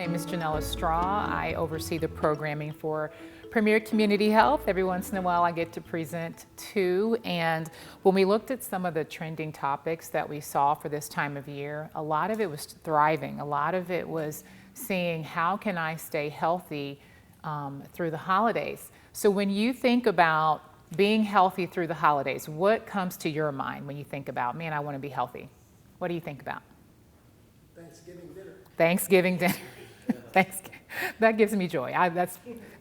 name is Janella Straw. I oversee the programming for Premier Community Health. Every once in a while I get to present too. And when we looked at some of the trending topics that we saw for this time of year, a lot of it was thriving. A lot of it was seeing how can I stay healthy through the holidays. So when you think about being healthy through the holidays, what comes to your mind when you think about, man, I want to be healthy? What do you think about? Thanksgiving dinner. Thanksgiving dinner. That gives me joy.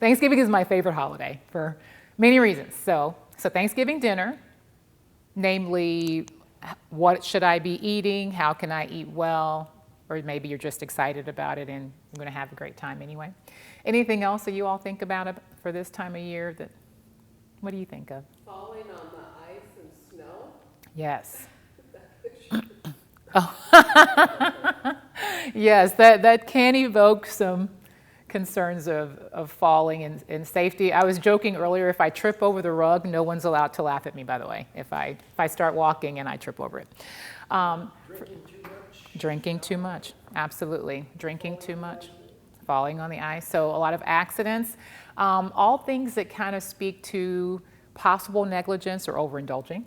Thanksgiving is my favorite holiday for many reasons. So Thanksgiving dinner, namely, what should I be eating? How can I eat well? Or maybe you're just excited about it and I'm going to have a great time anyway. Anything else that you all think about for this time of year? What do you think of? Falling on the ice and snow? Yes. Oh. Yes, that can evoke some concerns of falling and safety. I was joking earlier, if I trip over the rug, no one's allowed to laugh at me, by the way, if I start walking and I trip over it. Drinking too much. Drinking too much, absolutely. Drinking too much, falling on the ice. So a lot of accidents, all things that kind of speak to possible negligence or overindulging.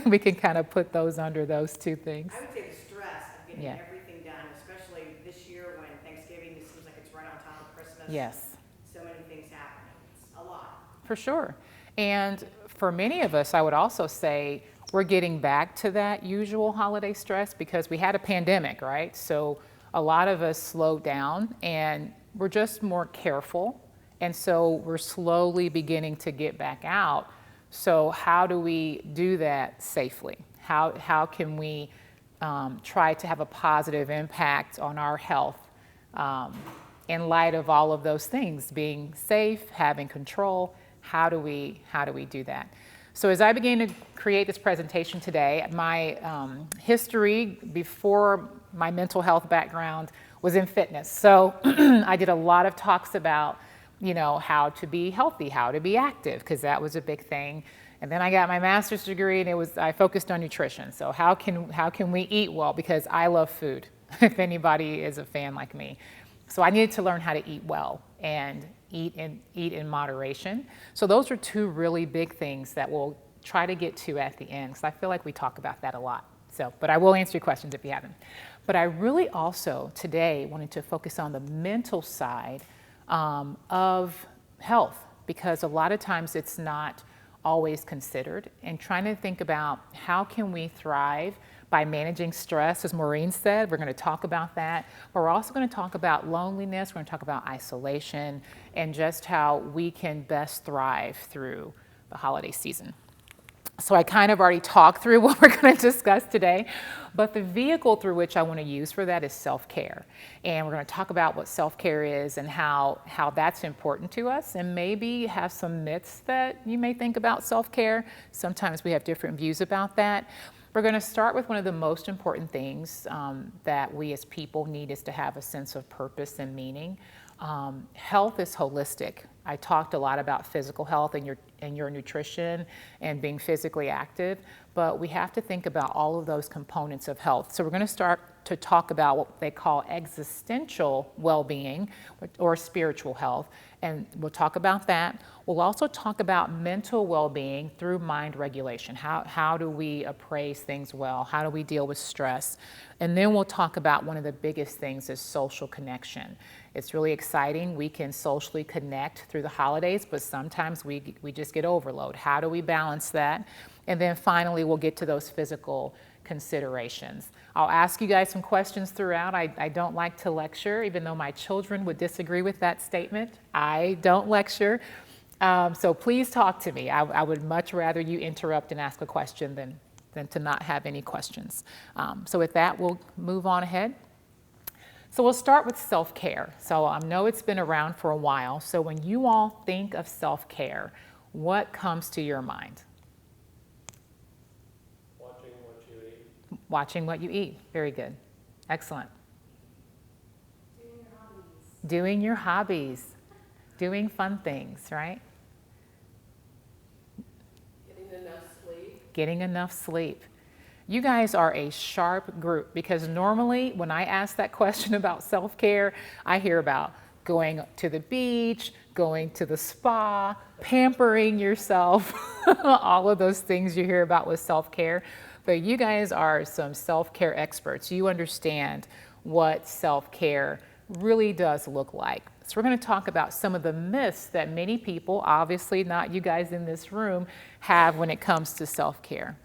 We can kind of put those under those two things. I would say the stress of getting Yeah. everything done, especially this year when Thanksgiving just seems like it's right on top of Christmas. Yes. So many things happening. It's a lot. For sure. And for many of us, I would also say we're getting back to that usual holiday stress because we had a pandemic, right? So a lot of us slowed down and we're just more careful. And so we're slowly beginning to get back out. So how do we do that safely? How can we try to have a positive impact on our health in light of all of those things, being safe, having control? How do we do that? So as I began to create this presentation today, my history before my mental health background was in fitness. So I did a lot of talks about, how to be healthy, how to be active, because that was a big thing. And then I got my master's degree and I focused on nutrition. So how can we eat well? Because I love food, if anybody is a fan like me. So I needed to learn how to eat well and eat in moderation. So those are two really big things that we'll try to get to at the end, because I feel like we talk about that a lot. But I will answer your questions if you haven't. But I really also today wanted to focus on the mental side of health, because a lot of times it's not always considered, and trying to think about how can we thrive by managing stress, as Maureen said. We're going to talk about that, but we're also going to talk about loneliness. We're going to talk about isolation and just how we can best thrive through the holiday season. So I kind of already talked through what we're going to discuss today, but the vehicle through which I want to use for that is self-care. And we're going to talk about what self-care is and how that's important to us, and maybe have some myths that you may think about self-care. Sometimes we have different views about that. We're going to start with one of the most important things that we as people need is to have a sense of purpose and meaning. Health is holistic. I talked a lot about physical health and your nutrition and being physically active, but we have to think about all of those components of health. So we're going to start to talk about what they call existential well-being or spiritual health, and we'll talk about that. We'll also talk about mental well-being through mind regulation. How do we appraise things well? How do we deal with stress? And then we'll talk about one of the biggest things is social connection. It's really exciting. We can socially connect through the holidays, but sometimes we just get overload. How do we balance that? And then finally, we'll get to those physical considerations. I'll ask you guys some questions throughout. I don't like to lecture, even though my children would disagree with that statement. I don't lecture. So please talk to me. I would much rather you interrupt and ask a question than to not have any questions. So with that, we'll move on ahead. So we'll start with self-care. So I know it's been around for a while. So when you all think of self-care, what comes to your mind? Watching what you eat. Watching what you eat. Very good. Excellent. Doing your hobbies. Doing your hobbies. Doing fun things, right? Getting enough sleep. Getting enough sleep. You guys are a sharp group, because normally when I ask that question about self-care, I hear about going to the beach, going to the spa, pampering yourself, all of those things you hear about with self-care. But you guys are some self-care experts. You understand what self-care really does look like. So we're going to talk about some of the myths that many people, obviously not you guys in this room, have when it comes to self-care.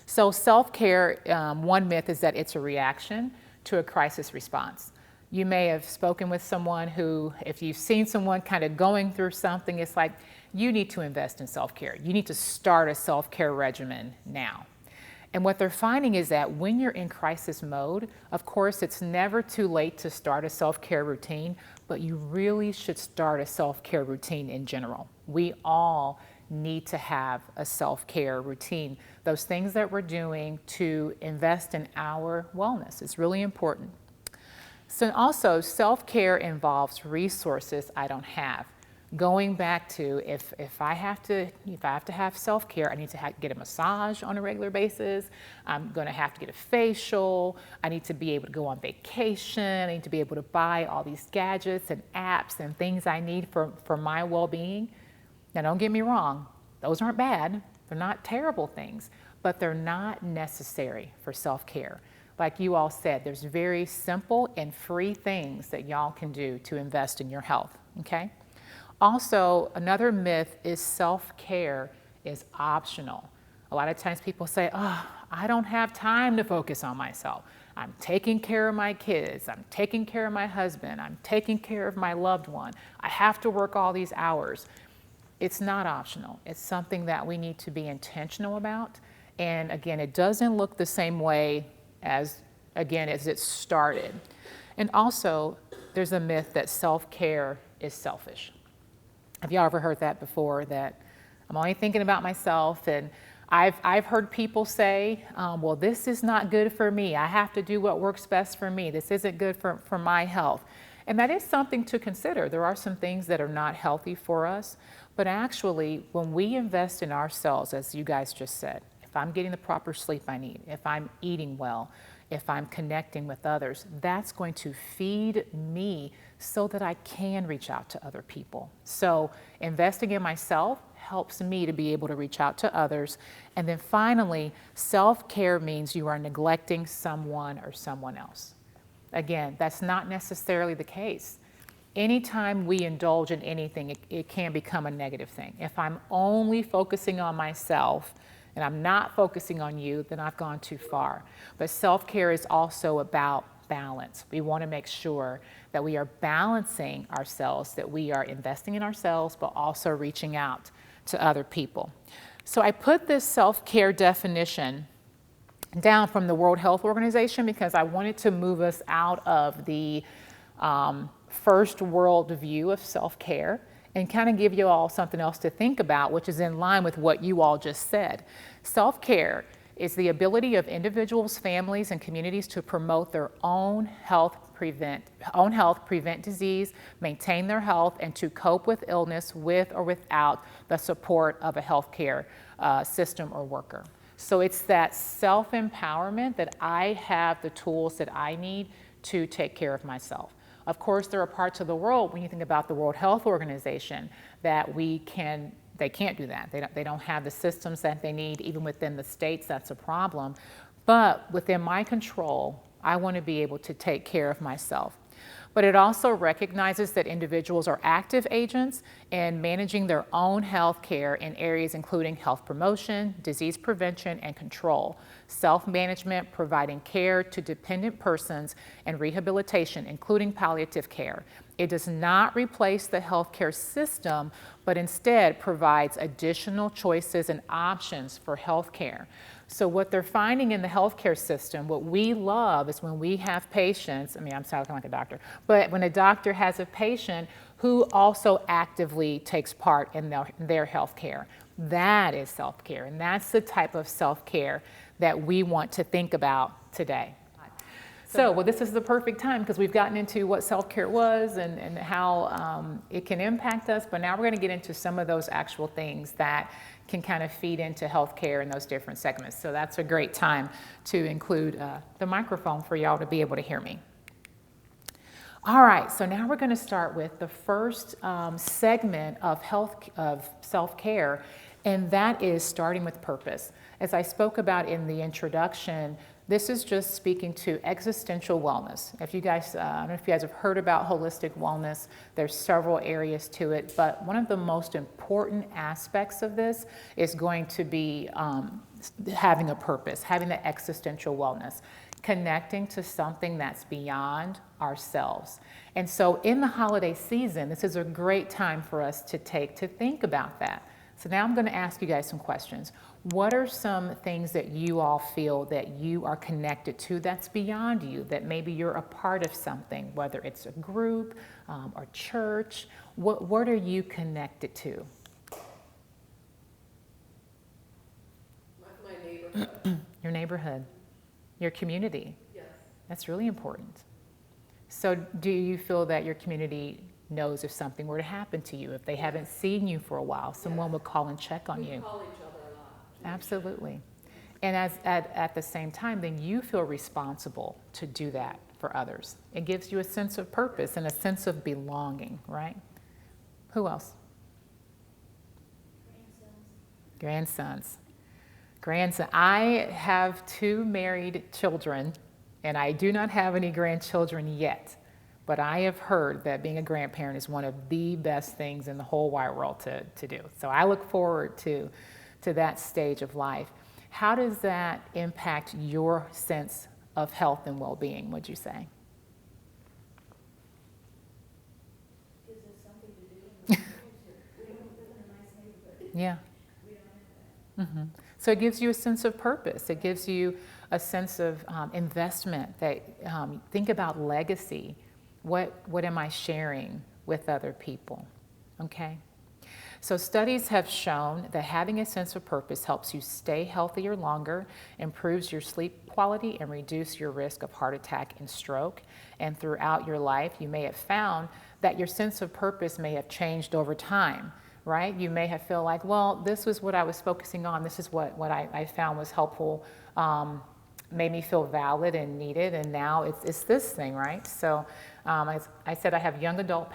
So self-care, one myth is that it's a reaction to a crisis response. You may have spoken with someone who, if you've seen someone kind of going through something, it's like, you need to invest in self-care. You need to start a self-care regimen now. And what they're finding is that when you're in crisis mode, of course, it's never too late to start a self-care routine, but you really should start a self-care routine in general. We all need to have a self-care routine. Those things that we're doing to invest in our wellness is really important. So also, self-care involves resources I don't have. Going back to if I have to have self-care, I need to get a massage on a regular basis. I'm going to have to get a facial. I need to be able to go on vacation. I need to be able to buy all these gadgets and apps and things I need for my well-being. Now, don't get me wrong. Those aren't bad. They're not terrible things, but they're not necessary for self-care. Like you all said, there's very simple and free things that y'all can do to invest in your health, okay? Also, another myth is self-care is optional. A lot of times people say, oh, I don't have time to focus on myself. I'm taking care of my kids. I'm taking care of my husband. I'm taking care of my loved one. I have to work all these hours. It's not optional. It's something that we need to be intentional about. And again, it doesn't look the same way as it started. And also, there's a myth that self-care is selfish. Have y'all ever heard that before, that I'm only thinking about myself? And I've heard people say, well, this is not good for me. I have to do what works best for me. This isn't good for my health. And that is something to consider. There are some things that are not healthy for us. But actually, when we invest in ourselves, as you guys just said, if I'm getting the proper sleep I need, if I'm eating well, if I'm connecting with others, that's going to feed me so that I can reach out to other people. So investing in myself helps me to be able to reach out to others. And then finally, self-care means you are neglecting someone or someone else. Again, that's not necessarily the case. Anytime we indulge in anything, it can become a negative thing. If I'm only focusing on myself and I'm not focusing on you, then I've gone too far. But self-care is also about balance. We want to make sure that we are balancing ourselves, that we are investing in ourselves, but also reaching out to other people. So I put this self-care definition down from the World Health Organization because I wanted to move us out of the first world view of self-care and kind of give you all something else to think about, which is in line with what you all just said. Self-care is the ability of individuals, families, and communities to promote their own health, prevent disease, maintain their health, and to cope with illness with or without the support of a healthcare system or worker. So it's that self-empowerment that I have the tools that I need to take care of myself. Of course, there are parts of the world, when you think about the World Health Organization, that they can't do that. They don't have the systems that they need. Even within the states, that's a problem. But within my control, I want to be able to take care of myself. But it also recognizes that individuals are active agents in managing their own health care in areas including health promotion, disease prevention, and control, self-management, providing care to dependent persons, and rehabilitation, including palliative care. It does not replace the healthcare system, but instead provides additional choices and options for healthcare. So what they're finding in the healthcare system, what we love is when we have patients, I'm sounding like a doctor, but when a doctor has a patient who also actively takes part in their healthcare, that is self-care. And that's the type of self-care that we want to think about today. So, this is the perfect time because we've gotten into what self-care was and how it can impact us, but now we're going to get into some of those actual things that can kind of feed into healthcare and those different segments. So that's a great time to include the microphone for y'all to be able to hear me. All right, so now we're going to start with the first segment of self-care, and that is starting with purpose. As I spoke about in the introduction, this is just speaking to existential wellness. If you guys, I don't know if you guys have heard about holistic wellness, there's several areas to it, but one of the most important aspects of this is going to be having a purpose, having the existential wellness, connecting to something that's beyond ourselves. And so in the holiday season, this is a great time for us to think about that. So now I'm going to ask you guys some questions. What are some things that you all feel that you are connected to that's beyond you, that maybe you're a part of something, whether it's a group or church? What are you connected to? My neighborhood, Your neighborhood, your community. yes. That's really important. So do you feel that your community knows if something were to happen to you, if they haven't seen you for a while, someone would call and check on We you? call each other a lot. Absolutely. And at the same time, then you feel responsible to do that for others. It gives you a sense of purpose and a sense of belonging, right? Who else? Grandsons. Grandson. I have 2 married children, and I do not have any grandchildren yet. But I have heard that being a grandparent is one of the best things in the whole wide world to do. So I look forward to that stage of life. How does that impact your sense of health and well-being, would you say? Gives us something to do. We don't live in a nice neighborhood. Yeah. We don't have that. So it gives you a sense of purpose. It gives you a sense of investment. That think about legacy. What am I sharing with other people? Okay. So studies have shown that having a sense of purpose helps you stay healthier longer, improves your sleep quality, and reduce your risk of heart attack and stroke. And throughout your life, you may have found that your sense of purpose may have changed over time, right? You may have felt like, well, this was what I was focusing on. This is what I found was helpful, made me feel valid and needed, and now it's this thing, right? So as I said, I have young adult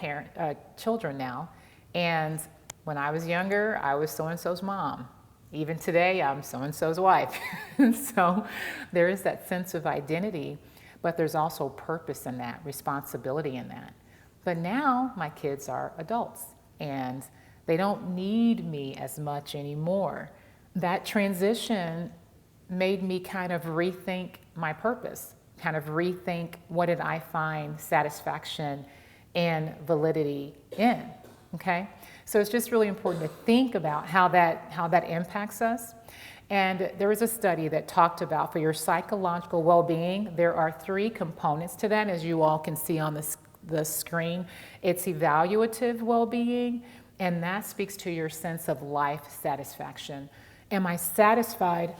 children now, and when I was younger, I was so-and-so's mom. Even today, I'm so-and-so's wife. So there is that sense of identity, but there's also purpose in that, responsibility in that. But now my kids are adults, and they don't need me as much anymore. That transition made me kind of rethink my purpose, kind of rethink what did I find satisfaction and validity in, okay? So it's just really important to think about how that impacts us. And there was a study that talked about for your psychological well-being, there are 3 components to that, as you all can see on the screen. It's evaluative well-being, and that speaks to your sense of life satisfaction. Am I satisfied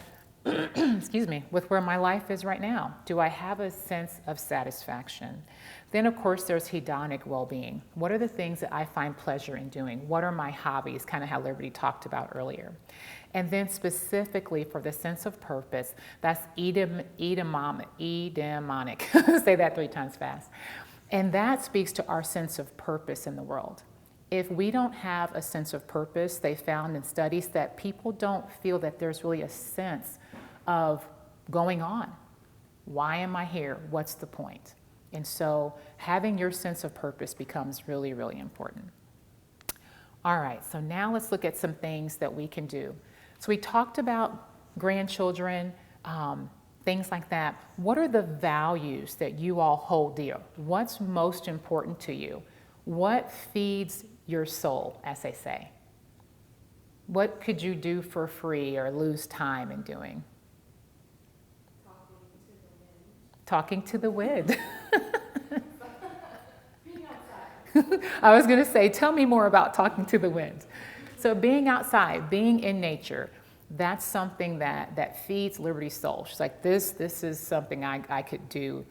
excuse me, with where my life is right now? Do I have a sense of satisfaction? Then, of course, there's hedonic well-being. What are the things that I find pleasure in doing? What are my hobbies? Kind of how Liberty talked about earlier. And then specifically for the sense of purpose, that's eudaimonic. Say that 3 times fast. And that speaks to our sense of purpose in the world. If we don't have a sense of purpose, they found in studies that people don't feel that there's really a sense of going on. Why am I here? What's the point? And so having your sense of purpose becomes really, really important. All right, so now let's look at some things that we can do. So we talked about grandchildren, things like that. What are the values that you all hold dear? What's most important to you? What feeds your soul, as they say? What could you do for free or lose time in doing? Talking to the wind. Being outside. I was going to say, tell me more about talking to the wind. So being outside, being in nature, that's something that feeds Liberty's soul. She's like, this is something I could do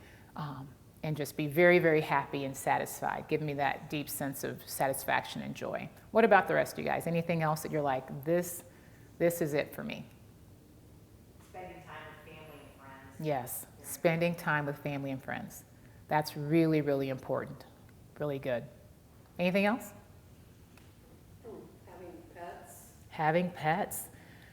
and just be very, very happy and satisfied. Give me that deep sense of satisfaction and joy. What about the rest of you guys? Anything else that you're like, this This is it for me. Spending time with family and friends. Yes, spending time with family and friends. That's really, really important. Really good. Anything else? Having pets. Having pets.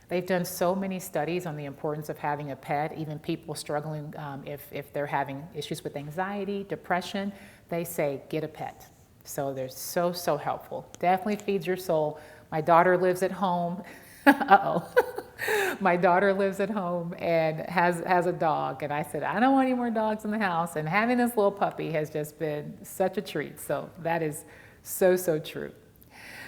They've done so many studies on the importance of having a pet, even people struggling if they're having issues with anxiety, depression, they say get a pet. So they're so, so helpful. Definitely feeds your soul. My daughter lives at home. Uh-oh. My daughter lives at home and has a dog. And I said, I don't want any more dogs in the house. And having this little puppy has just been such a treat. So that is so, so true.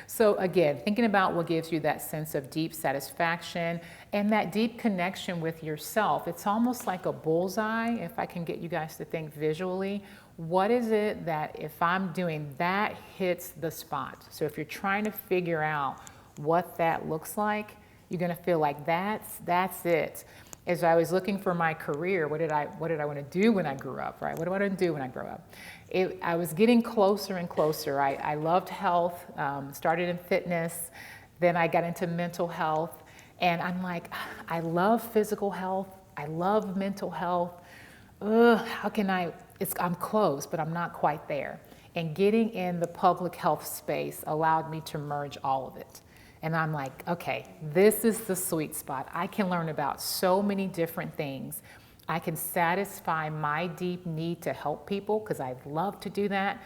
So again, thinking about what gives you that sense of deep satisfaction and that deep connection with yourself. It's almost like a bullseye, if I can get you guys to think visually. What is it that if I'm doing that hits the spot? So if you're trying to figure out what that looks like, you're going to feel like that's it. As I was looking for my career, what did I want to do when I grew up, right? What do I want to do when I grow up? I was getting closer and closer. I loved health, started in fitness, then I got into mental health, and I'm like, I love physical health, I love mental health. How can I'm close, but I'm not quite there. And getting in the public health space allowed me to merge all of it. And I'm like, okay, this is the sweet spot. I can learn about so many different things. I can satisfy my deep need to help people because I love to do that.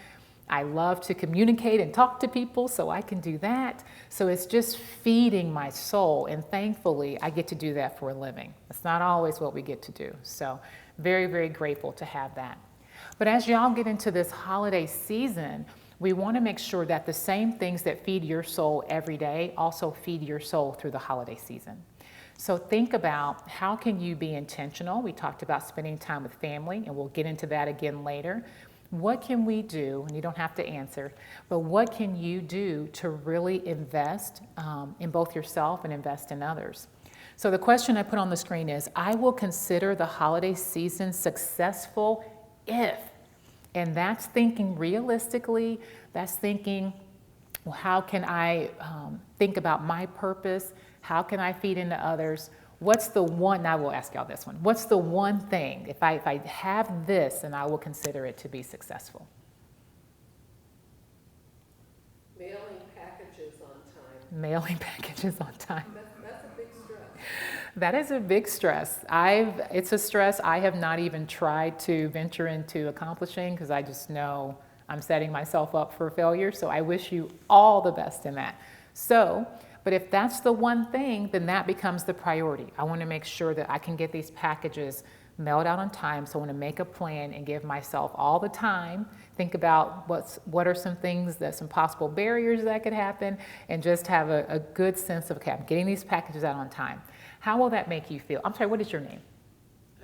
I love to communicate and talk to people, so I can do that. So it's just feeding my soul, and thankfully, I get to do that for a living. It's not always what we get to do. So very, very grateful to have that. But as y'all get into this holiday season, we want to make sure that the same things that feed your soul every day also feed your soul through the holiday season. So think about how can you be intentional. We talked about spending time with family, and we'll get into that again later. What can we do, and you don't have to answer, but what can you do to really invest in both yourself and invest in others? So the question I put on the screen is, I will consider the holiday season successful if. And that's thinking realistically, that's thinking, well, how can I think about my purpose? How can I feed into others? What's the one, I will ask y'all this one, what's the one thing, if I have this, then I will consider it to be successful? Mailing packages on time. Mailing packages on time. That's a big stress. That is a big stress. It's a stress I have not even tried to venture into accomplishing because I just know I'm setting myself up for failure. So I wish you all the best in that. But if that's the one thing, then that becomes the priority. I want to make sure that I can get these packages mailed out on time. So I want to make a plan and give myself all the time. Think about what are some things, some possible barriers that could happen, and just have a good sense of, okay, I'm getting these packages out on time. How will that make you feel? I'm sorry, what is your name?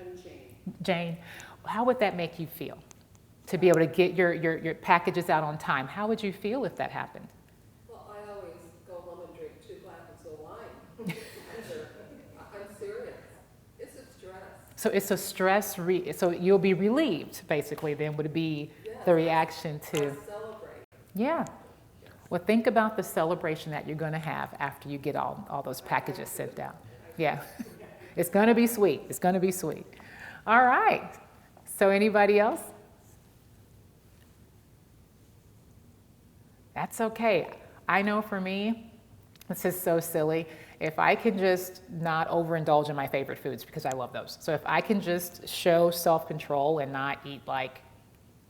I'm Jane. Jane. How would that make you feel to be able to get your packages out on time? How would you feel if that happened? Well, I always go home and drink 2 glasses of wine. I'm serious. It's a stress. So it's a stress, so you'll be relieved, basically, then would be the reaction to. I celebrate. Yeah. Well, think about the celebration that you're going to have after you get all those packages sent out. Yeah. It's going to be sweet. It's going to be sweet. All right. So anybody else? That's okay. I know for me, this is so silly. If I can just not overindulge in my favorite foods, because I love those. So if I can just show self-control and not eat like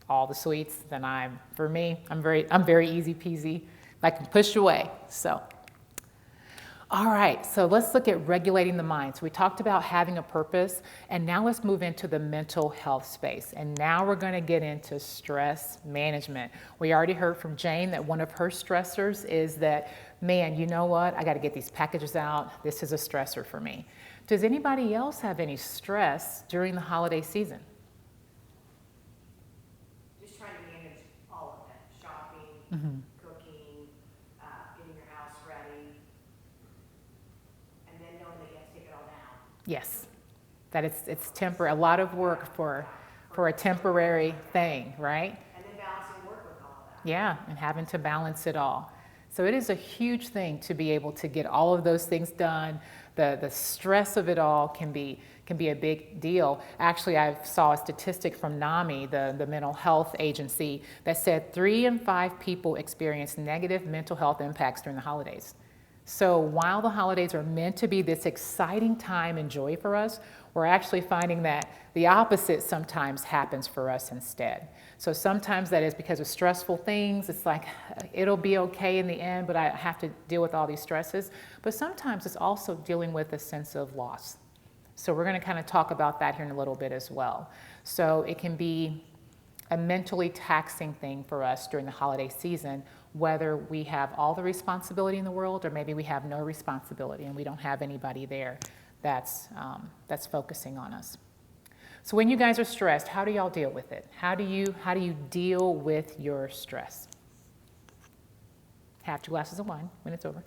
all the sweets, then I'm very easy peasy. I can push away. So, all right. So let's look at regulating the mind. So we talked about having a purpose, and now let's move into the mental health space. And now we're going to get into stress management. We already heard from Jane that one of her stressors is that, man, you know what? I got to get these packages out. This is a stressor for me. Does anybody else have any stress during the holiday season? Just trying to manage all of it, shopping, cooking, getting your house ready, and then knowing that you have to take it all down. Yes, that it's temporary. A lot of work for a temporary thing, right? And then balancing work with all of that. Yeah, and having to balance it all. So it is a huge thing to be able to get all of those things done. The stress of it all can be a big deal. Actually, I saw a statistic from NAMI, the mental health agency, that said 3 in 5 people experience negative mental health impacts during the holidays. So while the holidays are meant to be this exciting time and joy for us, we're actually finding that the opposite sometimes happens for us instead. So sometimes that is because of stressful things. It's like, it'll be okay in the end, but I have to deal with all these stresses. But sometimes it's also dealing with a sense of loss. So we're going to kind of talk about that here in a little bit as well. So it can be a mentally taxing thing for us during the holiday season, whether we have all the responsibility in the world or maybe we have no responsibility and we don't have anybody there that's focusing on us. So when you guys are stressed, how do y'all deal with it? How do you deal with your stress? Have 2 glasses of wine when it's over.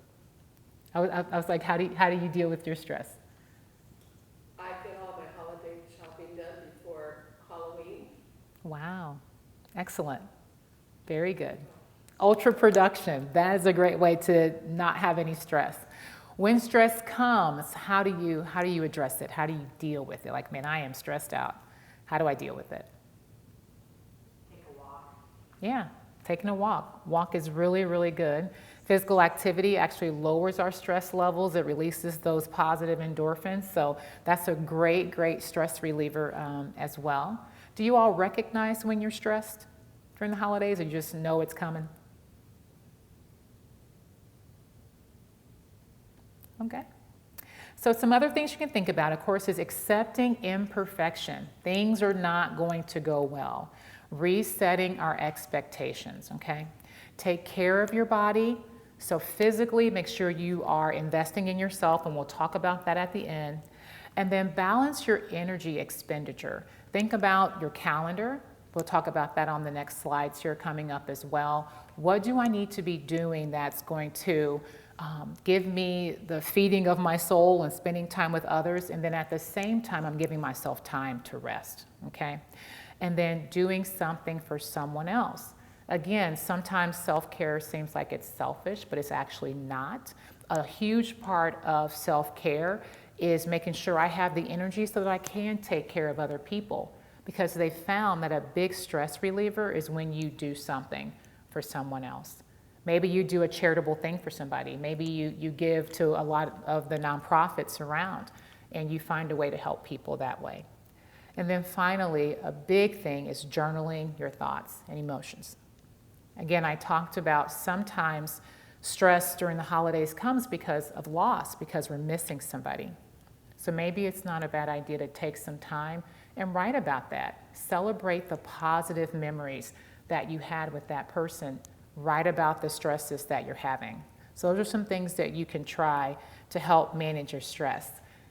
I was like, how do you deal with your stress? I get all my holiday shopping done before Halloween. Wow, excellent, very good. Ultra production, that is a great way to not have any stress. When stress comes, how do you address it? How do you deal with it? Like, man, I am stressed out. How do I deal with it? Take a walk. Yeah, taking a walk. Walk is really, really good. Physical activity actually lowers our stress levels. It releases those positive endorphins. So that's a great, great stress reliever as well. Do you all recognize when you're stressed during the holidays, or you just know it's coming? Okay. So some other things you can think about, of course, is accepting imperfection. Things are not going to go well. Resetting our expectations, okay? Take care of your body. So physically, make sure you are investing in yourself, and we'll talk about that at the end. And then balance your energy expenditure. Think about your calendar. We'll talk about that on the next slides here coming up as well. What do I need to be doing that's going to give me the feeding of my soul and spending time with others, and then at the same time, I'm giving myself time to rest, okay? And then doing something for someone else. Again, sometimes self-care seems like it's selfish, but it's actually not. A huge part of self-care is making sure I have the energy so that I can take care of other people, because they found that a big stress reliever is when you do something for someone else. Maybe you do a charitable thing for somebody. Maybe you give to a lot of the nonprofits around, and you find a way to help people that way. And then finally, a big thing is journaling your thoughts and emotions. Again, I talked about sometimes stress during the holidays comes because of loss, because we're missing somebody. So maybe it's not a bad idea to take some time and write about that. Celebrate the positive memories that you had with that person. Write about the stresses that you're having. So those are some things that you can try to help manage your stress.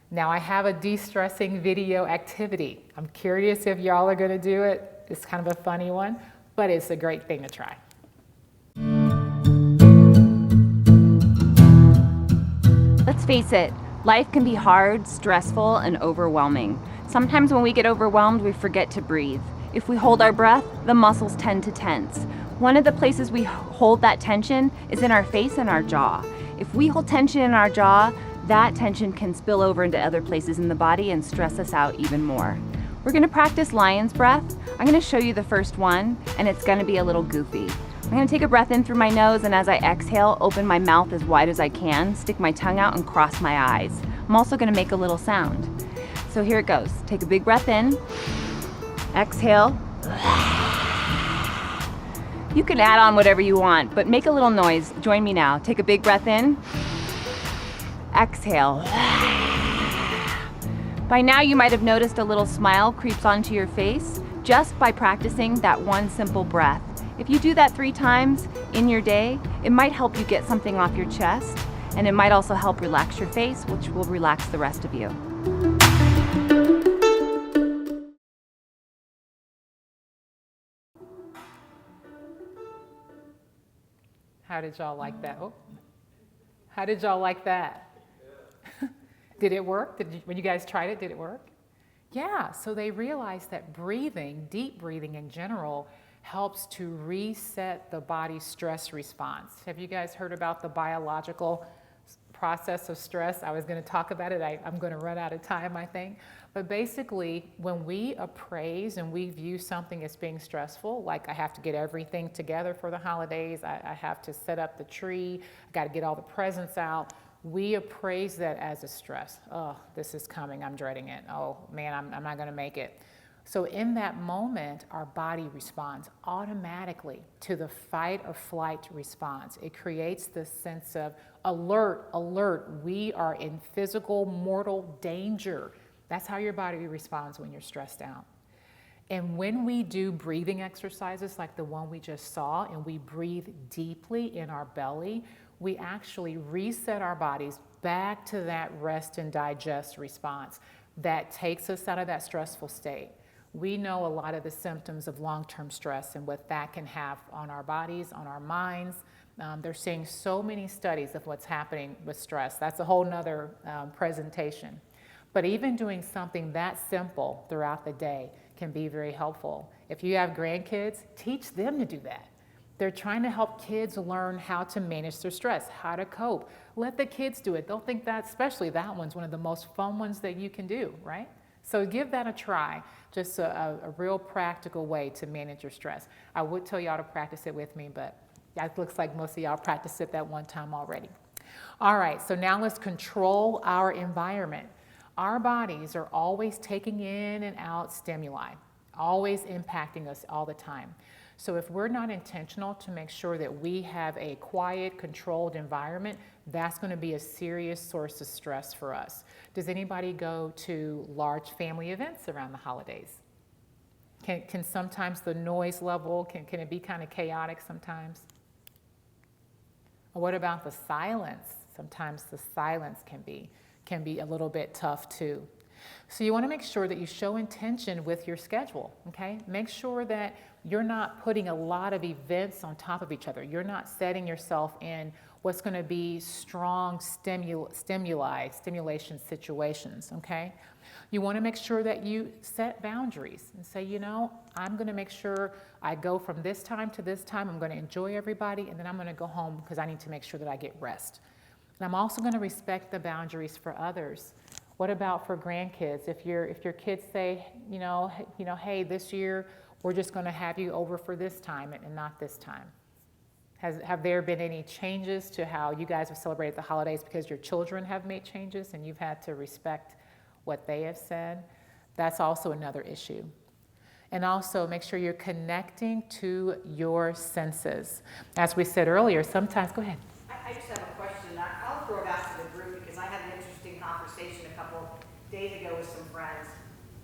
Now, I have a de-stressing video activity. I'm curious if y'all are going to do it. It's kind of a funny one, but it's a great thing to try. Let's face it, life can be hard, stressful, and overwhelming. Sometimes when we get overwhelmed, we forget to breathe. If we hold our breath, the muscles tend to tense. One of the places we hold that tension is in our face and our jaw. If we hold tension in our jaw, that tension can spill over into other places in the body and stress us out even more. We're gonna practice lion's breath. I'm gonna show you the first one, and it's gonna be a little goofy. I'm gonna take a breath in through my nose, and as I exhale, open my mouth as wide as I can, stick my tongue out and cross my eyes. I'm also gonna make a little sound. So here it goes. Take a big breath in, exhale. You can add on whatever you want, but make a little noise. Join me now. Take a big breath in, exhale. By now you might have noticed a little smile creeps onto your face just by practicing that one simple breath. If you do that 3 times in your day, it might help you get something off your chest, and it might also help relax your face, which will relax the rest of you. How did y'all like that? Oh, how did y'all like that? Did it work? When you guys tried it, did it work? Yeah, so they realized that breathing, deep breathing in general, helps to reset the body's stress response. Have you guys heard about the biological process of stress? I was going to talk about it. I'm going to run out of time, I think. But basically, when we appraise and we view something as being stressful, like I have to get everything together for the holidays, I have to set up the tree, I got to get all the presents out, we appraise that as a stress. Oh, this is coming, I'm dreading it. Oh man, I'm not going to make it. So in that moment, our body responds automatically to the fight or flight response. It creates this sense of alert, alert, we are in physical mortal danger. That's how your body responds when you're stressed out. And when we do breathing exercises like the one we just saw, and we breathe deeply in our belly, we actually reset our bodies back to that rest and digest response that takes us out of that stressful state. We know a lot of the symptoms of long-term stress and what that can have on our bodies, on our minds. They're seeing so many studies of what's happening with stress. That's a whole nother presentation. But even doing something that simple throughout the day can be very helpful. If you have grandkids, teach them to do that. They're trying to help kids learn how to manage their stress, how to cope. Let the kids do it. They'll think that, especially that one's one of the most fun ones that you can do, right? So give that a try, just a real practical way to manage your stress. I would tell y'all to practice it with me, but it looks like most of y'all practiced it that one time already. All right, so now let's control our environment. Our bodies are always taking in and out stimuli, always impacting us all the time. So if we're not intentional to make sure that we have a quiet, controlled environment, that's going to be a serious source of stress for us. Does anybody go to large family events around the holidays? Can sometimes the noise level, can it be kind of chaotic sometimes? Or what about the silence? Sometimes the silence can be a little bit tough too. So you want to make sure that you show intention with your schedule, okay? Make sure that you're not putting a lot of events on top of each other. You're not setting yourself in what's going to be strong stimulation situations, okay? You want to make sure that you set boundaries and say, you know, I'm going to make sure I go from this time to this time. I'm going to enjoy everybody, and then I'm going to go home because I need to make sure that I get rest. And I'm also going to respect the boundaries for others. What about for grandkids? If your kids say, you know, hey, this year we're just going to have you over for this time and not this time. Have there been any changes to how you guys have celebrated the holidays because your children have made changes and you've had to respect what they have said? That's also another issue. And also make sure you're connecting to your senses. As we said earlier, sometimes, go ahead. I just have a question. I'll throw it out to the group because I had an interesting conversation a couple days ago with some friends.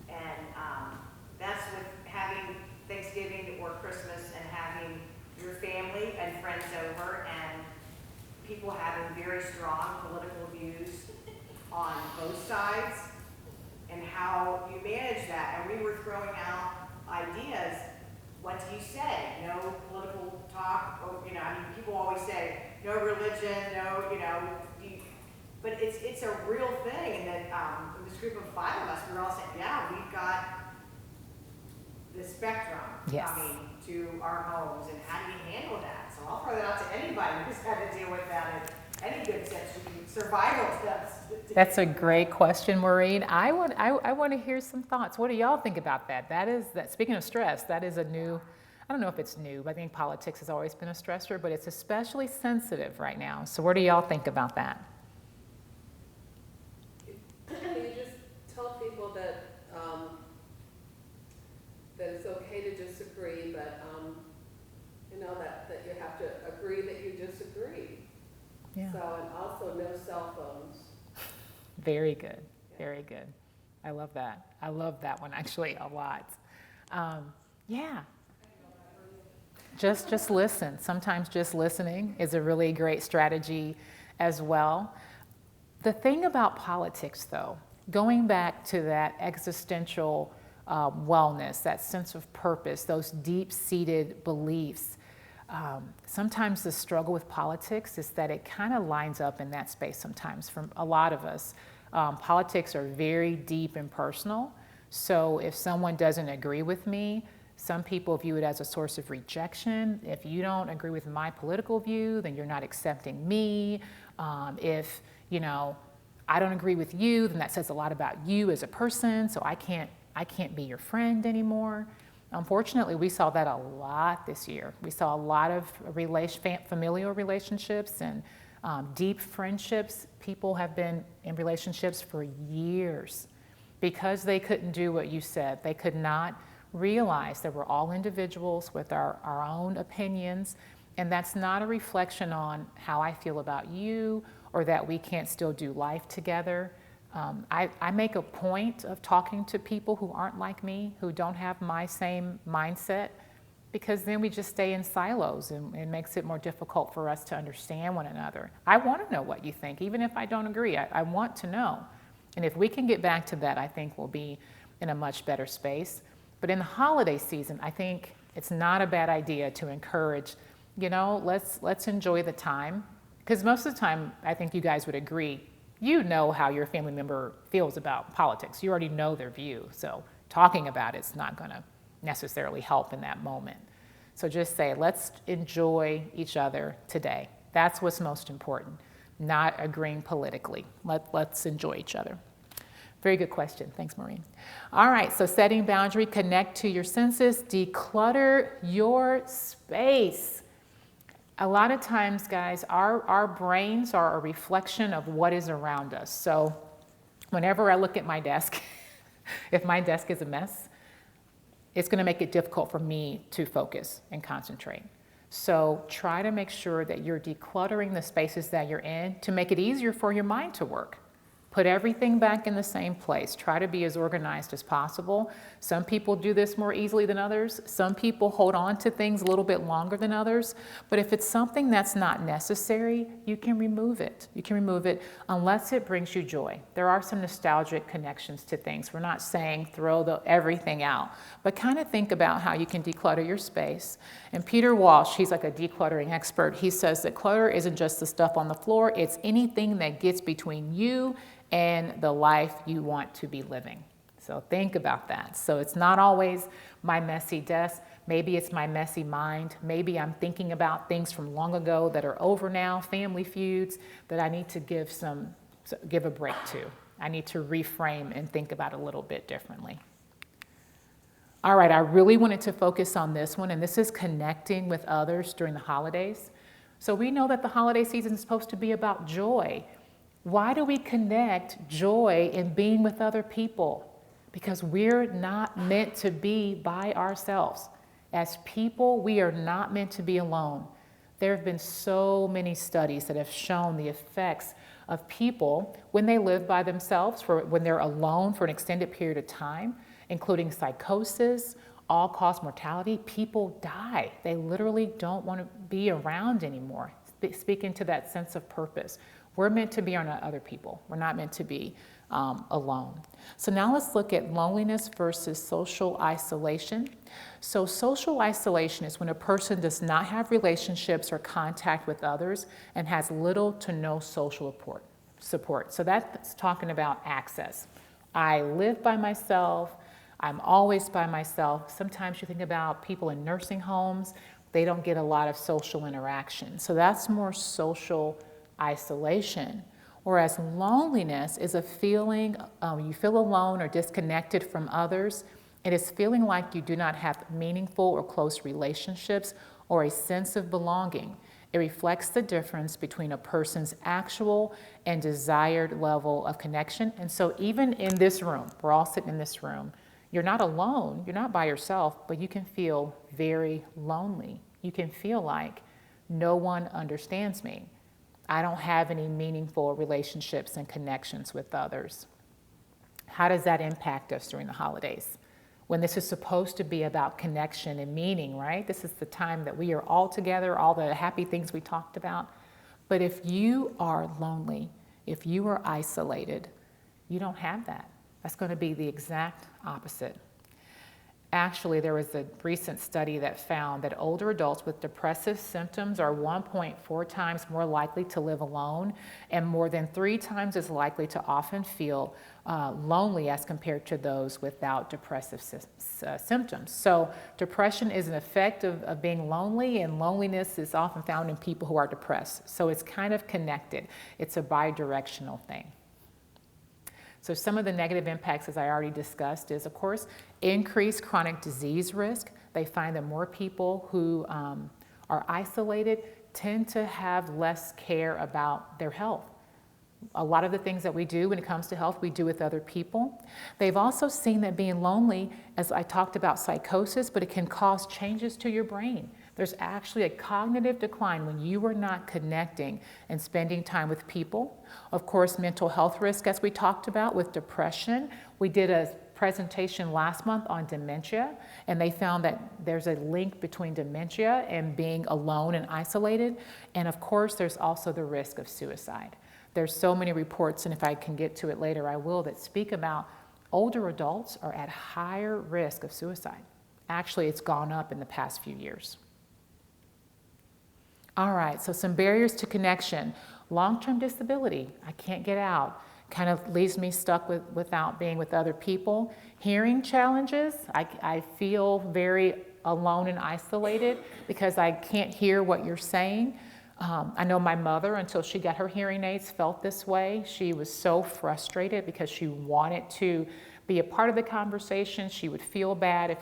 And that's with having Thanksgiving or Christmas and having your family and friends over and people having very strong political views on both sides and how you manage that. And we were throwing out ideas. What do you say? No political talk, or, I mean, people always say, no religion, no, but it's a real thing, and that in this group of 5 of us, we were all saying, yeah, we've got the spectrum coming to our homes, and how do you handle that? So I'll throw that out to anybody who's had to deal with that, and any good tips, survival tips. That's a great question, Maureen. I want to hear some thoughts. What do y'all think about that? Speaking of stress, that is a new, I don't know if it's new, but I think politics has always been a stressor, but it's especially sensitive right now. So what do y'all think about that? You just tell people that that it's okay to disagree, but that you have to agree that you disagree. Yeah. So, and also no cell phones. Very good. Very good. I love that. I love that one actually a lot. Yeah. Just listen. Sometimes just listening is a really great strategy as well. The thing about politics, though, going back to that existential wellness, that sense of purpose, those deep-seated beliefs, sometimes the struggle with politics is that it kind of lines up in that space sometimes for a lot of us. Politics are very deep and personal, so if someone doesn't agree with me, Some people view it as a source of rejection. If you don't agree with my political view, then you're not accepting me. If, I don't agree with you, then that says a lot about you as a person, so I can't be your friend anymore. Unfortunately, we saw that a lot this year. We saw a lot of familial relationships and deep friendships. People have been in relationships for years because they couldn't do what you said. They could not realize that we're all individuals with our own opinions, and that's not a reflection on how I feel about you or that we can't still do life together. I make a point of talking to people who aren't like me, who don't have my same mindset, because then we just stay in silos and it makes it more difficult for us to understand one another. I want to know what you think, even if I don't agree. I want to know. And if we can get back to that, I think we'll be in a much better space. But in the holiday season, I think it's not a bad idea to encourage, let's enjoy the time. Because most of the time, I think you guys would agree, you know how your family member feels about politics. You already know their view. So talking about it's not going to necessarily help in that moment. So just say, let's enjoy each other today. That's what's most important, not agreeing politically. Let's enjoy each other. Very good question. Thanks, Maureen. All right, so setting boundary, connect to your senses, declutter your space. A lot of times, guys, our brains are a reflection of what is around us. So whenever I look at my desk, if my desk is a mess, it's going to make it difficult for me to focus and concentrate. So try to make sure that you're decluttering the spaces that you're in to make it easier for your mind to work. Put everything back in the same place. Try to be as organized as possible. Some people do this more easily than others. Some people hold on to things a little bit longer than others. But if it's something that's not necessary, you can remove it. You can remove it unless it brings you joy. There are some nostalgic connections to things. We're not saying throw everything out, but kind of think about how you can declutter your space. And Peter Walsh, he's like a decluttering expert. He says that clutter isn't just the stuff on the floor. It's anything that gets between you and the life you want to be living. So think about that. So it's not always my messy desk. Maybe it's my messy mind. Maybe I'm thinking about things from long ago that are over now, family feuds that I need to give a break to. I need to reframe and think about it a little bit differently. All right, I really wanted to focus on this one, and this is connecting with others during the holidays. So we know that the holiday season is supposed to be about joy. Why do we connect joy in being with other people? Because we're not meant to be by ourselves. As people, we are not meant to be alone. There have been so many studies that have shown the effects of people when they live by themselves, when they're alone for an extended period of time, including psychosis, all-cause mortality. People die. They literally don't want to be around anymore. Speaking to that sense of purpose. We're meant to be around other people. We're not meant to be alone. So now let's look at loneliness versus social isolation. So social isolation is when a person does not have relationships or contact with others and has little to no social support. So that's talking about access. I live by myself. I'm always by myself. Sometimes you think about people in nursing homes. They don't get a lot of social interaction. So that's more social isolation. Whereas loneliness is a feeling, you feel alone or disconnected from others. It is feeling like you do not have meaningful or close relationships or a sense of belonging. It reflects the difference between a person's actual and desired level of connection. And so even in this room, we're all sitting in this room, you're not alone, you're not by yourself, but you can feel very lonely. You can feel like no one understands me. I don't have any meaningful relationships and connections with others. How does that impact us during the holidays? When this is supposed to be about connection and meaning, right? This is the time that we are all together, all the happy things we talked about. But if you are lonely, if you are isolated, you don't have that. That's going to be the exact opposite. Actually, there was a recent study that found that older adults with depressive symptoms are 1.4 times more likely to live alone and more than 3 times as likely to often feel lonely as compared to those without depressive symptoms. So depression is an effect of being lonely, and loneliness is often found in people who are depressed. So it's kind of connected. It's a bi-directional thing. So some of the negative impacts, as I already discussed, is, of course, increased chronic disease risk. They find that more people who are isolated tend to have less care about their health. A lot of the things that we do when it comes to health, we do with other people. They've also seen that being lonely, as I talked about psychosis, but it can cause changes to your brain. There's actually a cognitive decline when you are not connecting and spending time with people. Of course, mental health risk, as we talked about with depression. We did a presentation last month on dementia, and they found that there's a link between dementia and being alone and isolated. And of course, there's also the risk of suicide. There's so many reports, and if I can get to it later, I will, that speak about older adults are at higher risk of suicide. Actually, it's gone up in the past few years. All right, so some barriers to connection. Long-term disability, I can't get out, kind of leaves me stuck without being with other people. Hearing challenges, I feel very alone and isolated because I can't hear what you're saying. I know my mother, until she got her hearing aids, felt this way. She was so frustrated because she wanted to be a part of the conversation. She would feel bad if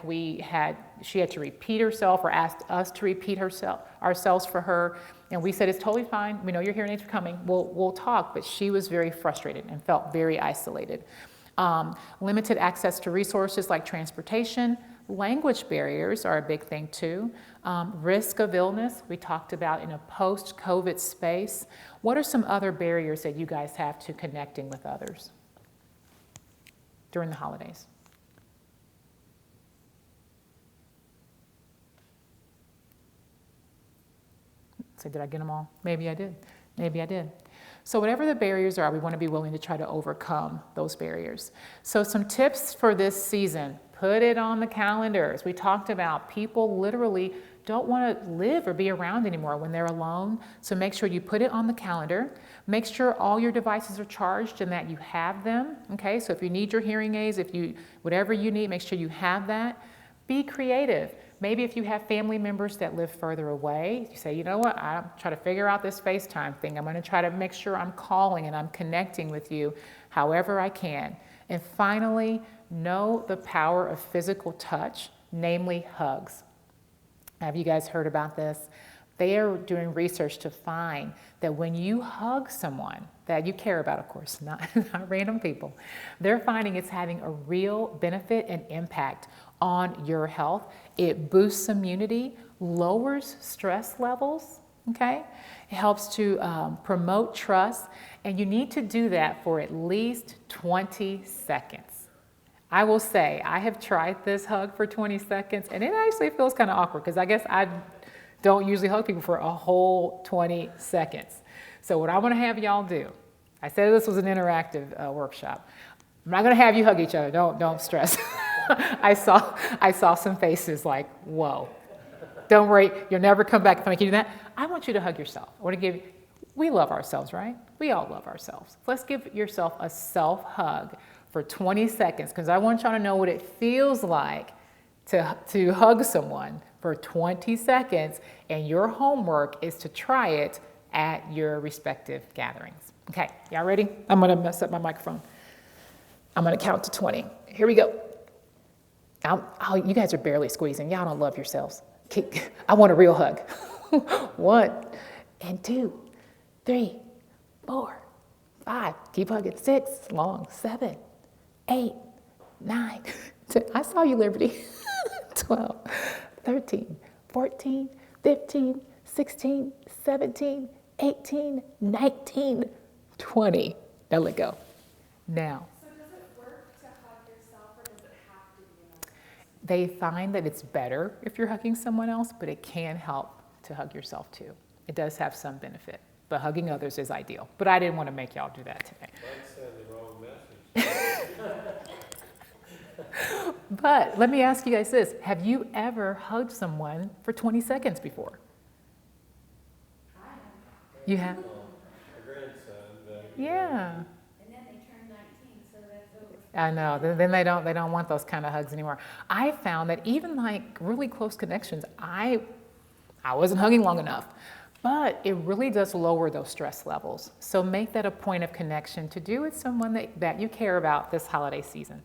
she had to repeat herself or asked us to repeat ourselves for her. And we said, it's totally fine. We know your hearing aids are coming. We'll talk. But she was very frustrated and felt very isolated. Limited access to resources like transportation. Language barriers are a big thing too. Risk of illness, we talked about in a post-COVID space. What are some other barriers that you guys have to connecting with others during the holidays? So did I get them all? Maybe I did. Maybe I did. So whatever the barriers are, we want to be willing to try to overcome those barriers. So some tips for this season. Put it on the calendar. As we talked about, people literally don't want to live or be around anymore when they're alone. So make sure you put it on the calendar. Make sure all your devices are charged and that you have them. Okay, so if you need your hearing aids, whatever you need, make sure you have that. Be creative. Maybe if you have family members that live further away, you say, you know what, I'm trying to figure out this FaceTime thing. I'm going to try to make sure I'm calling and I'm connecting with you however I can. And finally, know the power of physical touch, namely hugs. Have you guys heard about this? They are doing research to find that when you hug someone that you care about, of course, not random people, they're finding it's having a real benefit and impact on your health. It boosts immunity, lowers stress levels, okay? It helps to promote trust, and you need to do that for at least 20 seconds. I will say, I have tried this hug for 20 seconds, and it actually feels kind of awkward because I guess I don't usually hug people for a whole 20 seconds. So what I want to have y'all do, I said this was an interactive workshop. I'm not going to have you hug each other. Don't stress. I saw some faces like, whoa. Don't worry, you'll never come back if I make you do that. I want you to hug yourself. We love ourselves, right? We all love ourselves. Let's give yourself a self-hug for 20 seconds because I want y'all to know what it feels like to hug someone for 20 seconds, and your homework is to try it at your respective gatherings. Okay, y'all ready? I'm gonna mess up my microphone. I'm gonna count to 20. Here we go. You guys are barely squeezing. Y'all don't love yourselves. I want a real hug. 1 and 2, 3, 4, 5. Keep hugging. 6, long. 7, 8, 9, 10. I saw you, Liberty. 12, 13, 14, 15, 16, 17, 18, 19, 20. Now let go. Now. So does it work to hug yourself, or does it have to be another person? They find that it's better if you're hugging someone else, but it can help to hug yourself too. It does have some benefit, but hugging others is ideal. But I didn't want to make y'all do that today. Might send the wrong message. But let me ask you guys this. Have you ever hugged someone for 20 seconds before? You have? My grandson, Yeah. And then they turn 19, so that's over. I know. Then they don't want those kind of hugs anymore. I found that even like really close connections, I wasn't hugging long enough. But it really does lower those stress levels. So make that a point of connection to do with someone that you care about this holiday season.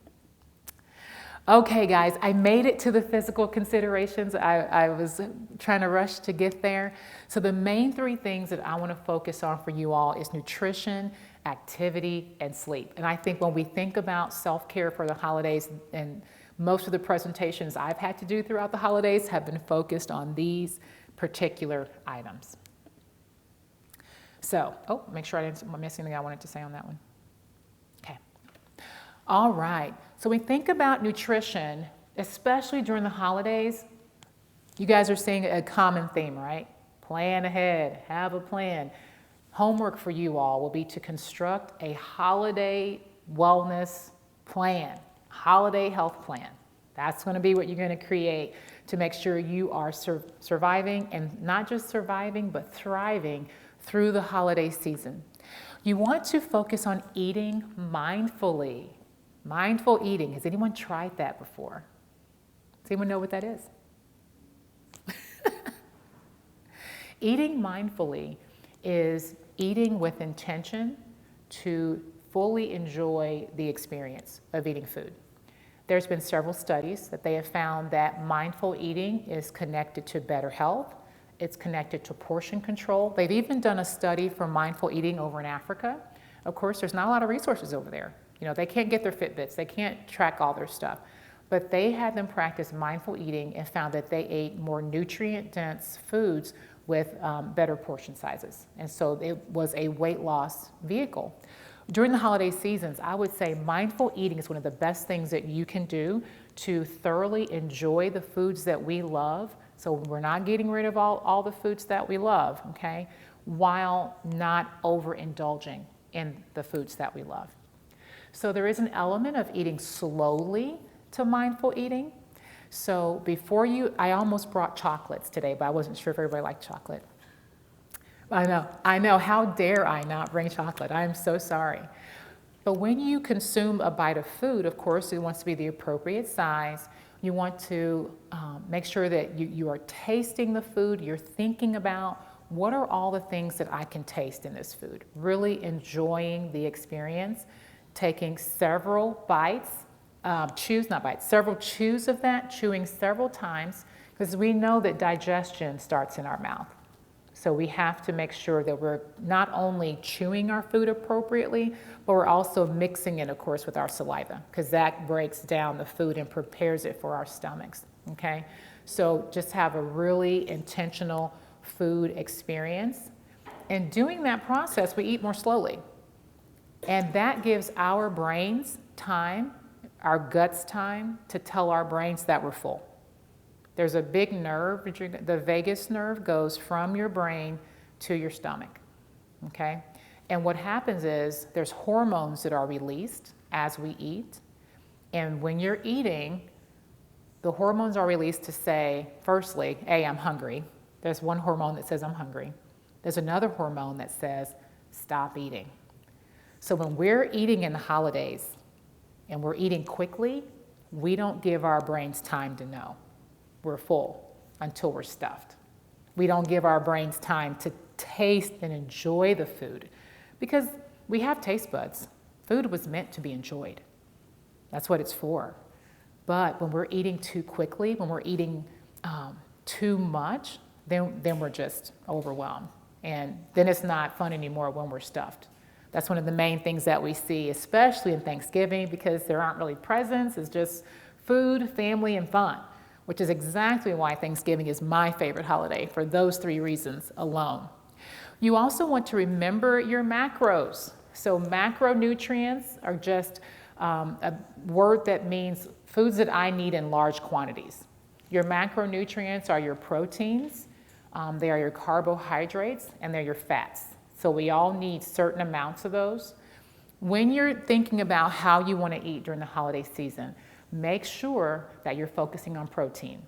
Okay, guys, I made it to the physical considerations. I was trying to rush to get there. So the main three things that I want to focus on for you all is nutrition, activity, and sleep. And I think when we think about self-care for the holidays, and most of the presentations I've had to do throughout the holidays have been focused on these particular items. So, make sure I didn't miss anything I wanted to say on that one. Okay. All right. So we think about nutrition, especially during the holidays. You guys are seeing a common theme, right? Plan ahead, have a plan. Homework for you all will be to construct a holiday wellness plan, holiday health plan. That's going to be what you're going to create to make sure you are surviving, and not just surviving, but thriving through the holiday season. You want to focus on eating mindfully. Mindful eating. Has anyone tried that before? Does anyone know what that is? Eating mindfully is eating with intention to fully enjoy the experience of eating food. There's been several studies that they have found that mindful eating is connected to better health. It's connected to portion control. They've even done a study for mindful eating over in Africa. Of course, there's not a lot of resources over there. You know, they can't get their Fitbits, they can't track all their stuff. But they had them practice mindful eating and found that they ate more nutrient-dense foods with better portion sizes. And so it was a weight loss vehicle. During the holiday seasons, I would say mindful eating is one of the best things that you can do to thoroughly enjoy the foods that we love. So we're not getting rid of all the foods that we love, okay, while not overindulging in the foods that we love. So there is an element of eating slowly to mindful eating. So I almost brought chocolates today, but I wasn't sure if everybody liked chocolate. I know, how dare I not bring chocolate? I'm so sorry. But when you consume a bite of food, of course, it wants to be the appropriate size. You want to make sure that you are tasting the food, you're thinking about what are all the things that I can taste in this food, really enjoying the experience, taking several bites, several chews of that, chewing several times, because we know that digestion starts in our mouth. So we have to make sure that we're not only chewing our food appropriately, but we're also mixing it, of course, with our saliva, because that breaks down the food and prepares it for our stomachs, okay? So just have a really intentional food experience. And doing that process, we eat more slowly. And that gives our brains time, our guts time, to tell our brains that we're full. There's a big nerve, the vagus nerve goes from your brain to your stomach, okay? And what happens is there's hormones that are released as we eat. And when you're eating, the hormones are released to say, firstly, hey, I'm hungry. There's one hormone that says I'm hungry. There's another hormone that says stop eating. So when we're eating in the holidays and we're eating quickly, we don't give our brains time to know we're full until we're stuffed. We don't give our brains time to taste and enjoy the food because we have taste buds. Food was meant to be enjoyed. That's what it's for. But when we're eating too quickly, when we're eating too much, then we're just overwhelmed. And then it's not fun anymore when we're stuffed. That's one of the main things that we see, especially in Thanksgiving, because there aren't really presents. It's just food, family, and fun, which is exactly why Thanksgiving is my favorite holiday, for those three reasons alone. You also want to remember your macros. So macronutrients are just a word that means foods that I need in large quantities. Your macronutrients are your proteins, they are your carbohydrates, and they're your fats. So we all need certain amounts of those. When you're thinking about how you want to eat during the holiday season, make sure that you're focusing on protein.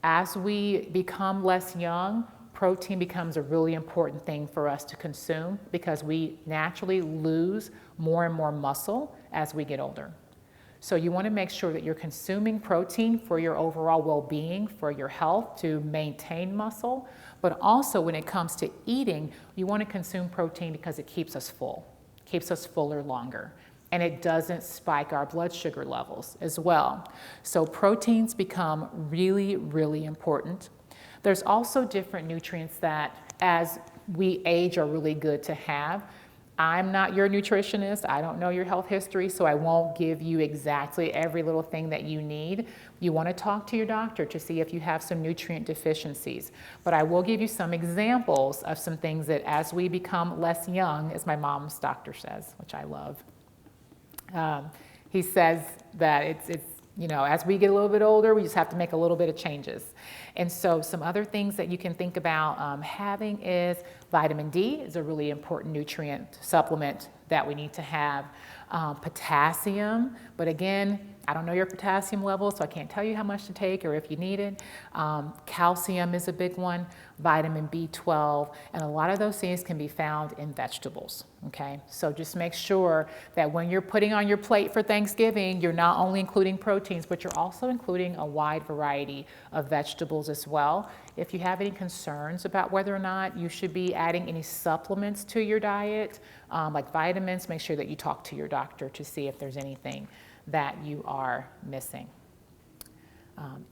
As we become less young, protein becomes a really important thing for us to consume because we naturally lose more and more muscle as we get older. So you want to make sure that you're consuming protein for your overall well-being, for your health, to maintain muscle. But also when it comes to eating, you want to consume protein because it keeps us full, keeps us fuller longer. And it doesn't spike our blood sugar levels as well. So proteins become really, really important. There's also different nutrients that as we age are really good to have. I'm not your nutritionist. I don't know your health history, so I won't give you exactly every little thing that you need. You want to talk to your doctor to see if you have some nutrient deficiencies. But I will give you some examples of some things that as we become less young, as my mom's doctor says, which I love. He says that it's as we get a little bit older, we just have to make a little bit of changes. And so some other things that you can think about having is vitamin D is a really important nutrient supplement that we need to have. Potassium, but again, I don't know your potassium level, so I can't tell you how much to take or if you need it. Calcium is a big one, vitamin B12, and a lot of those things can be found in vegetables, okay? So just make sure that when you're putting on your plate for Thanksgiving, you're not only including proteins, but you're also including a wide variety of vegetables as well. If you have any concerns about whether or not you should be adding any supplements to your diet, like vitamins, make sure that you talk to your doctor to see if there's anything that you are missing.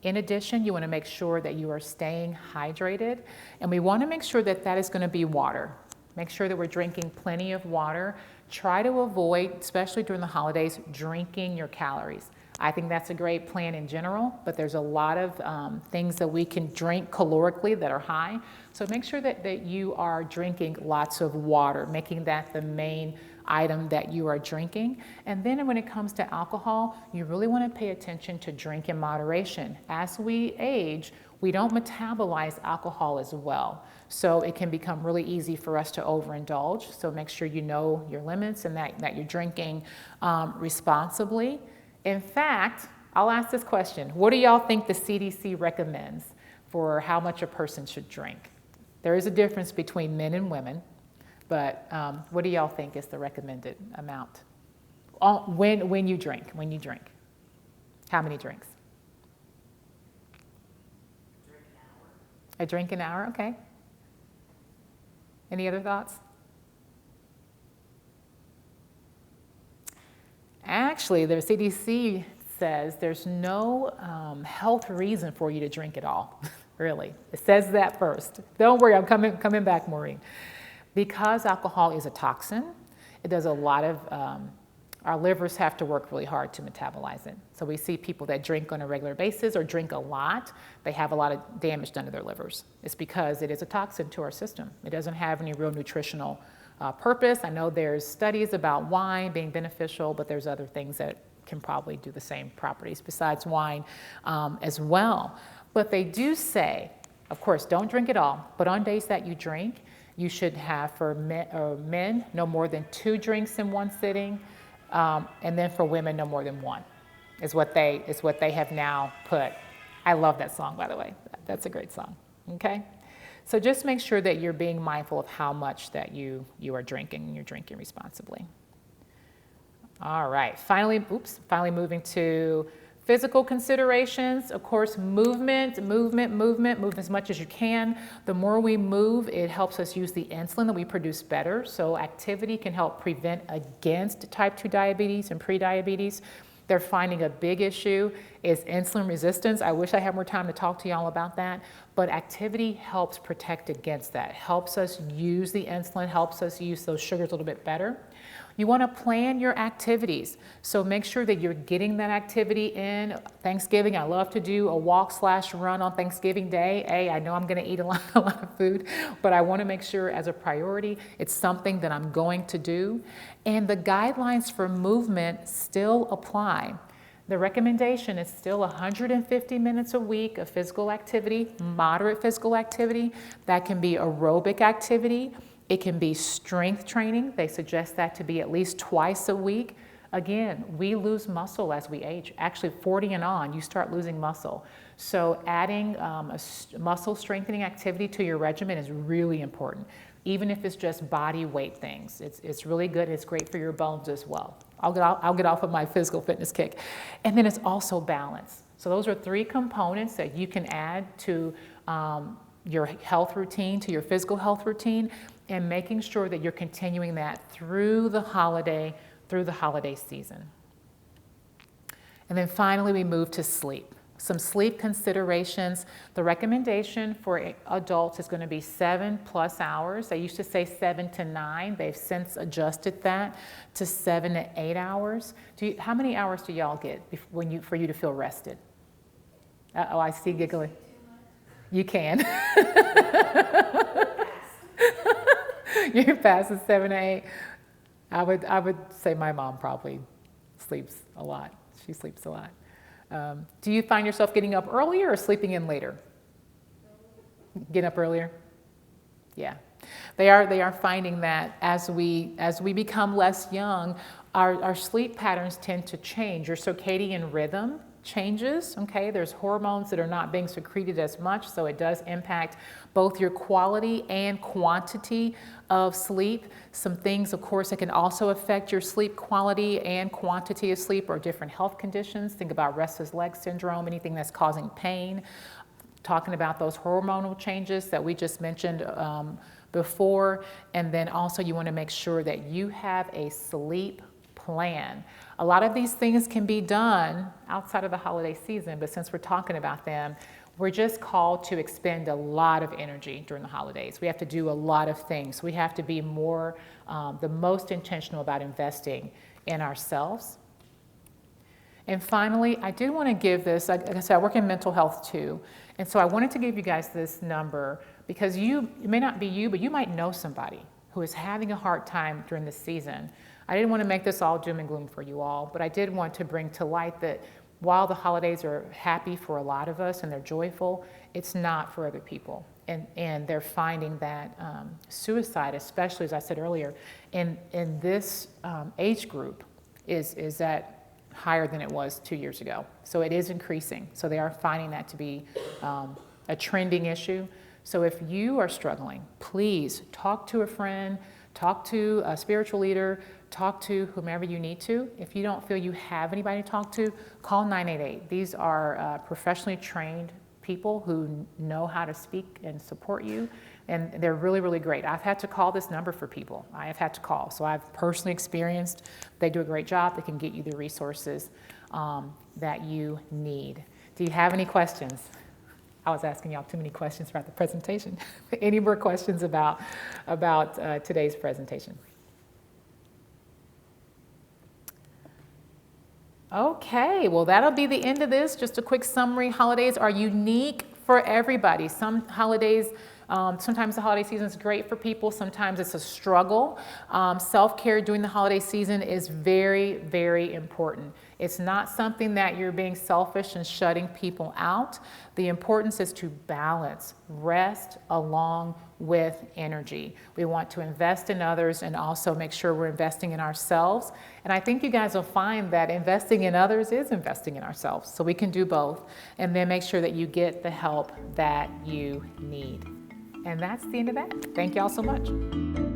In addition, you want to make sure that you are staying hydrated, and we want to make sure that that is going to be water. Make sure that we're drinking plenty of water. Try to avoid, especially during the holidays, drinking your calories. I think that's a great plan in general, but there's a lot of things that we can drink calorically that are high. So make sure that you are drinking lots of water, making that the main item that you are drinking. And then when it comes to alcohol, you really want to pay attention to drink in moderation. As we age, we don't metabolize alcohol as well. So it can become really easy for us to overindulge. So make sure you know your limits and that you're drinking responsibly. In fact, I'll ask this question. What do y'all think the CDC recommends for how much a person should drink? There is a difference between men and women, but what do y'all think is the recommended amount? When you drink. How many drinks? A drink an hour, okay. Any other thoughts? Actually, the CDC says there's no health reason for you to drink at all, really. It says that first. Don't worry, I'm coming back, Maureen. Because alcohol is a toxin, it does a lot of, our livers have to work really hard to metabolize it. So we see people that drink on a regular basis or drink a lot, they have a lot of damage done to their livers. It's because it is a toxin to our system. It doesn't have any real nutritional purpose. I know there's studies about wine being beneficial, but there's other things that can probably do the same properties besides wine as well. But they do say, of course, don't drink it all, but on days that you drink, you should have for men no more than 2 drinks in one sitting, and then for women no more than 1 is what they have now put. I love that song, by the way. That's a great song, okay? So just make sure that you're being mindful of how much that you are drinking and you're drinking responsibly. All right, finally moving to physical considerations. Of course, movement as much as you can. The more we move, it helps us use the insulin that we produce better. So activity can help prevent against type 2 diabetes and prediabetes. They're finding a big issue is insulin resistance. I wish I had more time to talk to y'all about that, but activity helps protect against that. Helps us use the insulin, helps us use those sugars a little bit better. You want to plan your activities. So make sure that you're getting that activity in. Thanksgiving, I love to do a walk/run on Thanksgiving Day. I know I'm going to eat a lot of food, but I want to make sure as a priority, it's something that I'm going to do. And the guidelines for movement still apply. The recommendation is still 150 minutes a week of physical activity, moderate physical activity. That can be aerobic activity. It can be strength training. They suggest that to be at least twice a week. Again, we lose muscle as we age. Actually, 40 and on, you start losing muscle. So adding muscle strengthening activity to your regimen is really important, even if it's just body weight things. It's really good. It's great for your bones as well. I'll get off of my physical fitness kick. And then it's also balance. So those are 3 components that you can add to your health routine, to your physical health routine, and making sure that you're continuing that through the holiday season. And then finally, we move to sleep. Some sleep considerations. The recommendation for adults is going to be 7+ hours. They used to say 7 to 9. They've since adjusted that to 7 to 8 hours. How many hours do y'all get for you to feel rested? Oh, I see giggling. You can. You're past the 7 to 8. I would say my mom probably sleeps a lot. She sleeps a lot. Do you find yourself getting up earlier or sleeping in later? Getting up earlier? Yeah. They are finding that as we become less young, our sleep patterns tend to change. Your circadian rhythm changes, okay? There's hormones that are not being secreted as much, so it does impact both your quality and quantity of sleep. Some things, of course, that can also affect your sleep quality and quantity of sleep are different health conditions. Think about restless leg syndrome, anything that's causing pain. Talking about those hormonal changes that we just mentioned before. And then also you want to make sure that you have a sleep plan. A lot of these things can be done outside of the holiday season, but since we're talking about them, we're just called to expend a lot of energy during the holidays. We have to do a lot of things. We have to be the most intentional about investing in ourselves. And finally, I did want to give this, like I said, I work in mental health too. And so I wanted to give you guys this number because it may not be you, but you might know somebody who is having a hard time during this season. I didn't want to make this all doom and gloom for you all, but I did want to bring to light that while the holidays are happy for a lot of us and they're joyful, it's not for other people. And they're finding that suicide, especially as I said earlier, in this age group is at higher than it was 2 years ago. So it is increasing. So they are finding that to be a trending issue. So if you are struggling, please talk to a friend, talk to a spiritual leader, talk to whomever you need to. If you don't feel you have anybody to talk to, call 988. These are professionally trained people who know how to speak and support you, and they're really, really great. I've had to call this number for people. I have had to call, so I've personally experienced. They do a great job. They can get you the resources that you need. Do you have any questions? I was asking y'all too many questions throughout the presentation. Any more questions about today's presentation? Okay, well that'll be the end of this. Just a quick summary. Holidays are unique for everybody. Some holidays, sometimes the holiday season is great for people. Sometimes it's a struggle. Self-care during the holiday season is very, very important. It's not something that you're being selfish and shutting people out. The importance is to balance rest along with energy. We want to invest in others and also make sure we're investing in ourselves. And I think you guys will find that investing in others is investing in ourselves. So we can do both. And then make sure that you get the help that you need. And that's the end of that. Thank y'all so much.